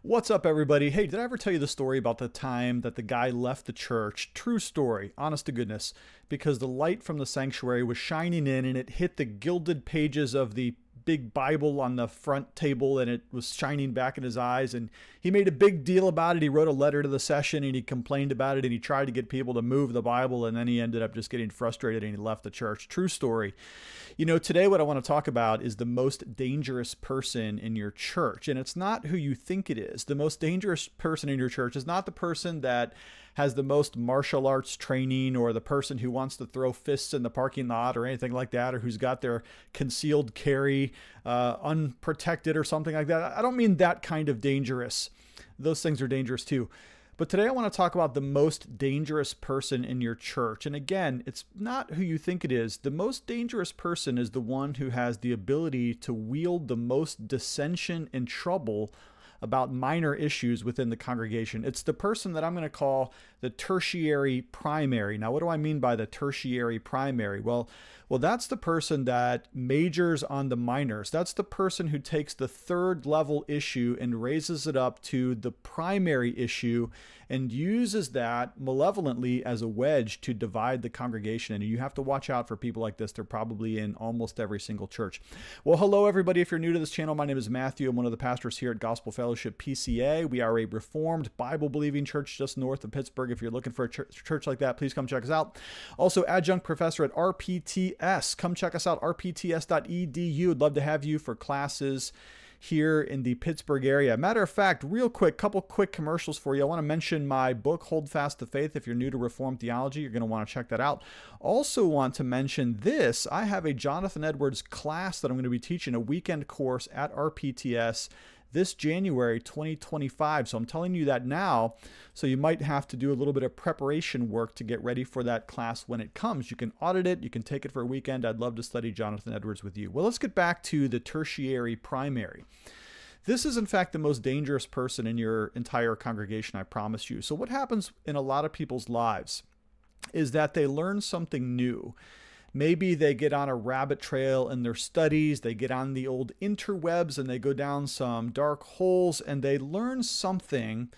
What's up, everybody? Hey, did I ever tell you the story about the time that the guy left the church? True story, honest to goodness, because the light from the sanctuary was shining in and it hit the gilded pages of the big Bible on the front table and it was shining back in his eyes, and he made a big deal about it. He wrote a letter to the session and he complained about it and he tried to get people to move the Bible, and then he ended up just getting frustrated and he left the church. True story. You know, today what I want to talk about is the most dangerous person in your church, and it's not who you think it is. The most dangerous person in your church is not the person that has the most martial arts training, or the person who wants to throw fists in the parking lot or anything like that, or who's got their concealed carry unprotected or something like that. I don't mean that kind of dangerous. Those things are dangerous too. But today I want to talk about the most dangerous person in your church. And again, it's not who you think it is. The most dangerous person is the one who has the ability to wield the most dissension and trouble about minor issues within the congregation. It's the person that I'm going to call the tertiary primary. Now, what do I mean by the tertiary primary? Well, that's the person that majors on the minors. That's the person who takes the third level issue and raises it up to the primary issue and uses that malevolently as a wedge to divide the congregation. And you have to watch out for people like this. They're probably in almost every single church. Well, hello, everybody. If you're new to this channel, my name is Matthew. I'm one of the pastors here at Gospel Fellowship PCA. We are a Reformed Bible-believing church just north of Pittsburgh. If you're looking for a church like that, please come check us out. Also, adjunct professor at RPTS. Come check us out, rpts.edu. I'd love to have you for classes here in the Pittsburgh area. Matter of fact, real quick, couple quick commercials for you. I want to mention my book, Hold Fast the Faith. If you're new to Reformed theology, you're going to want to check that out. Also want to mention this. I have a Jonathan Edwards class that I'm going to be teaching, a weekend course at RPTS this January 2025. So I'm telling you that now, so you might have to do a little bit of preparation work to get ready for that class when it comes. You can audit it. You can take it for a weekend. I'd love to study Jonathan Edwards with you. Well, let's get back to the tertiary primary. This is, in fact, the most dangerous person in your entire congregation, I promise you. So what happens in a lot of people's lives is that they learn something new. Maybe they get on a rabbit trail in their studies, they get on the old interwebs and they go down some dark holes and they learn something,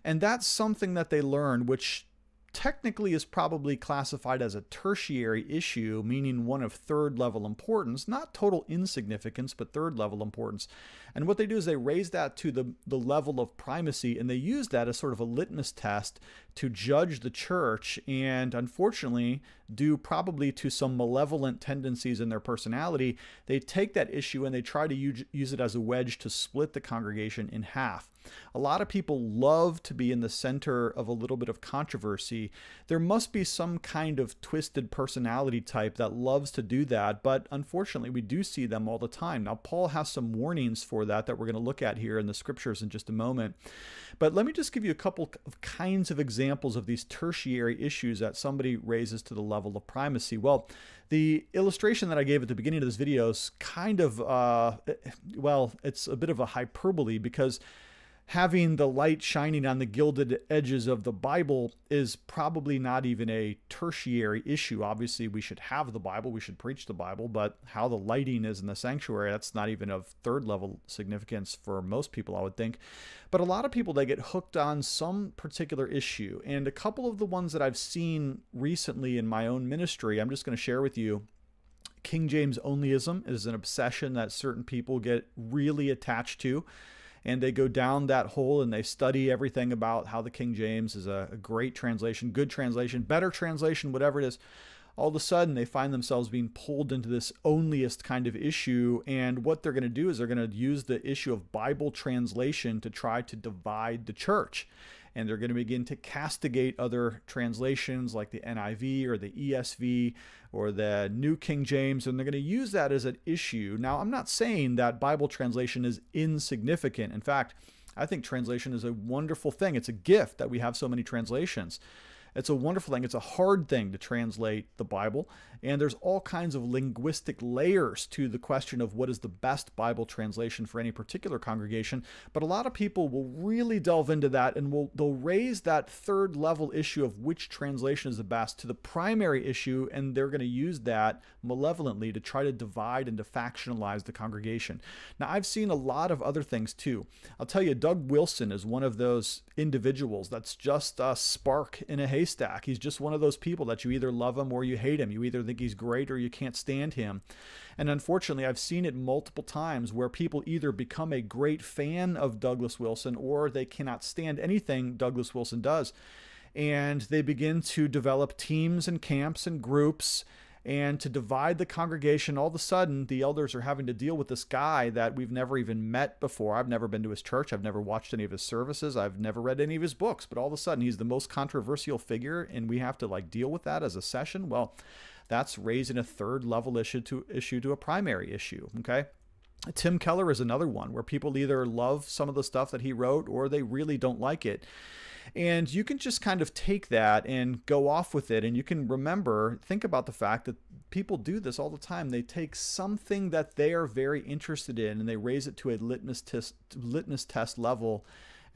and that's something that they learn, which technically is probably classified as a tertiary issue, meaning one of third level importance, not total insignificance, but third level importance. And what they do is they raise that to the level of primacy, and they use that as sort of a litmus test to judge the church, and unfortunately, due probably to some malevolent tendencies in their personality, they take that issue and they try to use it as a wedge to split the congregation in half. A lot of people love to be in the center of a little bit of controversy. There must be some kind of twisted personality type that loves to do that, but unfortunately we do see them all the time. Now, Paul has some warnings for that we're going to look at here in the scriptures in just a moment. But let me just give you a couple of kinds of examples of these tertiary issues that somebody raises to the level of primacy. Well, the illustration that I gave at the beginning of this video is kind of, well, it's a bit of a hyperbole, because having the light shining on the gilded edges of the Bible is probably not even a tertiary issue. Obviously, we should have the Bible, we should preach the Bible, but how the lighting is in the sanctuary, that's not even of third level significance for most people, I would think. But a lot of people, they get hooked on some particular issue. And a couple of the ones that I've seen recently in my own ministry, I'm just going to share with you. King James onlyism is an obsession that certain people get really attached to. And they go down that hole and they study everything about how the King James is a great translation, good translation, better translation, whatever it is. All of a sudden, they find themselves being pulled into this onlyist kind of issue. And what they're going to do is they're going to use the issue of Bible translation to try to divide the church. And they're going to begin to castigate other translations like the NIV or the ESV or the New King James, and they're going to use that as an issue. Now, I'm not saying that Bible translation is insignificant. In fact, I think translation is a wonderful thing. It's a gift that we have so many translations. It's a wonderful thing. It's a hard thing to translate the Bible, and there's all kinds of linguistic layers to the question of what is the best Bible translation for any particular congregation. But a lot of people will really delve into that, and they'll raise that third level issue of which translation is the best to the primary issue, and they're going to use that malevolently to try to divide and to factionalize the congregation. Now, I've seen a lot of other things too. I'll tell you, Doug Wilson is one of those individuals that's just a spark in a haystack. He's just one of those people that you either love him or you hate him. You either think he's great or you can't stand him. And unfortunately, I've seen it multiple times where people either become a great fan of Douglas Wilson or they cannot stand anything Douglas Wilson does. And they begin to develop teams and camps and groups and to divide the congregation. All of a sudden, the elders are having to deal with this guy that we've never even met before. I've never been to his church. I've never watched any of his services. I've never read any of his books. But all of a sudden, he's the most controversial figure, and we have to deal with that as a session. Well, that's raising a third level issue to a primary issue. Okay. Tim Keller is another one where people either love some of the stuff that he wrote or they really don't like it. And you can just kind of take that and go off with it. And you can think about the fact that people do this all the time. They take something that they are very interested in and they raise it to a litmus test level.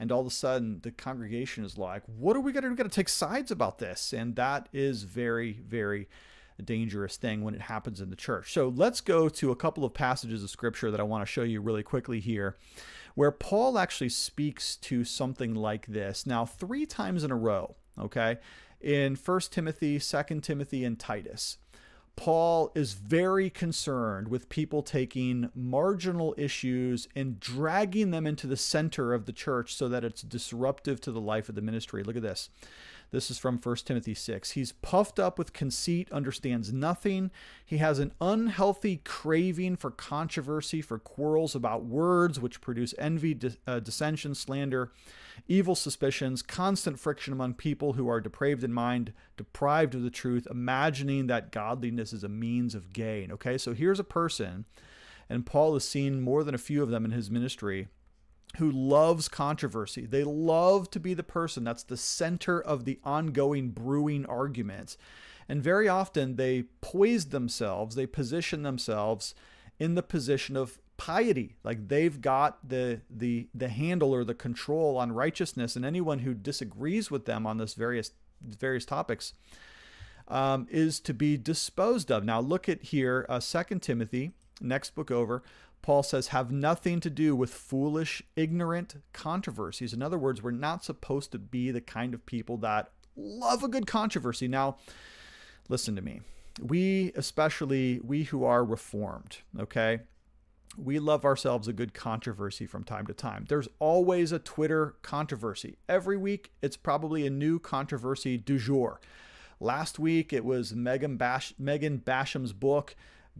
And all of a sudden the congregation is like, what are we going to do? We've got to take sides about this. And that is very, very dangerous thing when it happens in the church. So let's go to a couple of passages of scripture that I want to show you really quickly here, where Paul actually speaks to something like this. Now, 3 times in a row, okay, in 1 Timothy, 2 Timothy, and Titus, Paul is very concerned with people taking marginal issues and dragging them into the center of the church so that it's disruptive to the life of the ministry. Look at this. This is from 1 Timothy 6. He's puffed up with conceit, understands nothing. He has an unhealthy craving for controversy, for quarrels about words, which produce envy, dissension, slander, evil suspicions, constant friction among people who are depraved in mind, deprived of the truth, imagining that godliness is a means of gain. Okay, so here's a person, and Paul has seen more than a few of them in his ministry, who loves controversy. They love to be the person that's the center of the ongoing brewing argument. And very often they poise themselves, they position themselves in the position of piety. Like they've got the handle or the control on righteousness, and anyone who disagrees with them on this various topics is to be disposed of. Now look at here, 2 Timothy, next book over. Paul says, have nothing to do with foolish, ignorant controversies. In other words, we're not supposed to be the kind of people that love a good controversy. Now, listen to me. Especially we who are Reformed, okay? We love ourselves a good controversy from time to time. There's always a Twitter controversy. Every week, it's probably a new controversy du jour. Last week, it was Megan Basham's book,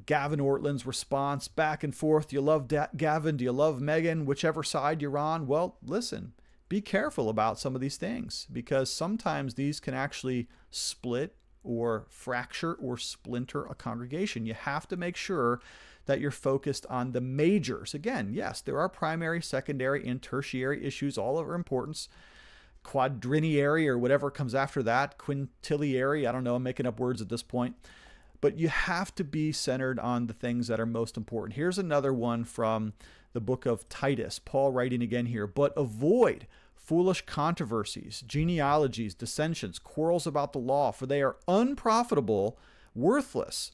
Gavin Ortland's response, back and forth. Do you love Gavin? Do you love Megan? Whichever side you're on. Well, listen, be careful about some of these things, because sometimes these can actually split or fracture or splinter a congregation. You have to make sure that you're focused on the majors. Again, yes, there are primary, secondary, and tertiary issues, all of our importance. Quadriniary or whatever comes after that, quintiliary, I don't know, I'm making up words at this point. But you have to be centered on the things that are most important. Here's another one from the book of Titus. Paul writing again here, but avoid foolish controversies, genealogies, dissensions, quarrels about the law, for they are unprofitable, worthless.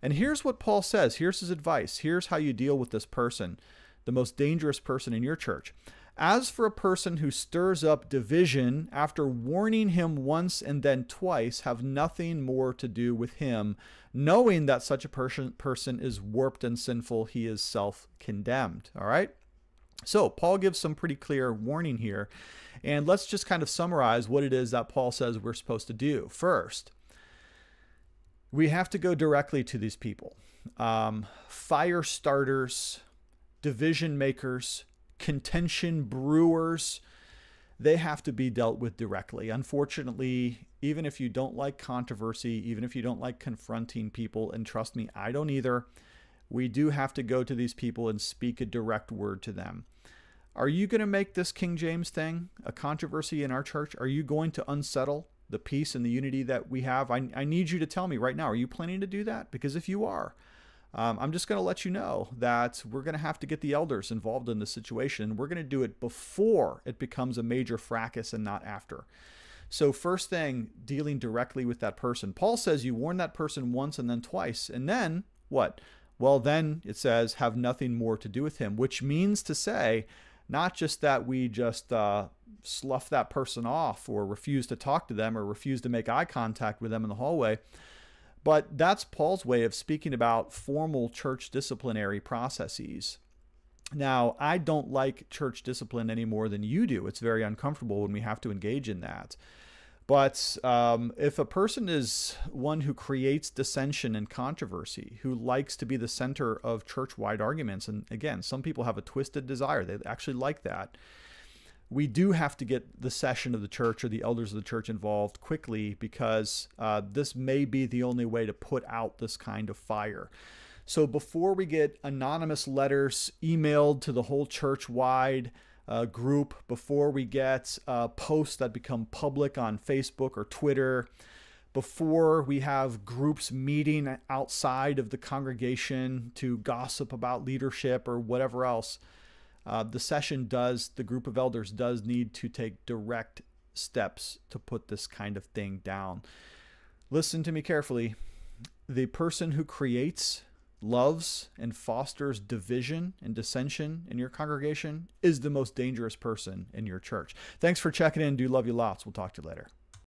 And here's what Paul says. Here's his advice. Here's how you deal with this person, the most dangerous person in your church. As for a person who stirs up division, after warning him once and then twice, have nothing more to do with him, knowing that such a person is warped and sinful, he is self-condemned. All right? So Paul gives some pretty clear warning here. And let's just kind of summarize what it is that Paul says we're supposed to do. First, we have to go directly to these people. Fire starters, division makers, contention brewers, they have to be dealt with directly. Unfortunately, even if you don't like controversy, even if you don't like confronting people, and trust me, I don't either, we do have to go to these people and speak a direct word to them. Are you going to make this King James thing a controversy in our church? Are you going to unsettle the peace and the unity that we have, I need you to tell me right now, are you planning to do that? Because if you are, I'm just going to let you know that we're going to have to get the elders involved in this situation. We're going to do it before it becomes a major fracas and not after. So first thing, dealing directly with that person. Paul says you warn that person once and then twice. And then what? Well, then it says have nothing more to do with him, which means to say not just that we just slough that person off or refuse to talk to them or refuse to make eye contact with them in the hallway, but that's Paul's way of speaking about formal church disciplinary processes. Now, I don't like church discipline any more than you do. It's very uncomfortable when we have to engage in that. But if a person is one who creates dissension and controversy, who likes to be the center of church-wide arguments, and again, some people have a twisted desire, they actually like that, we do have to get the session of the church or the elders of the church involved quickly, because this may be the only way to put out this kind of fire. So before we get anonymous letters emailed to the whole church-wide group, before we get posts that become public on Facebook or Twitter, before we have groups meeting outside of the congregation to gossip about leadership or whatever else, the group of elders does need to take direct steps to put this kind of thing down. Listen to me carefully. The person who creates, loves, and fosters division and dissension in your congregation is the most dangerous person in your church. Thanks for checking in. Do love you lots. We'll talk to you later.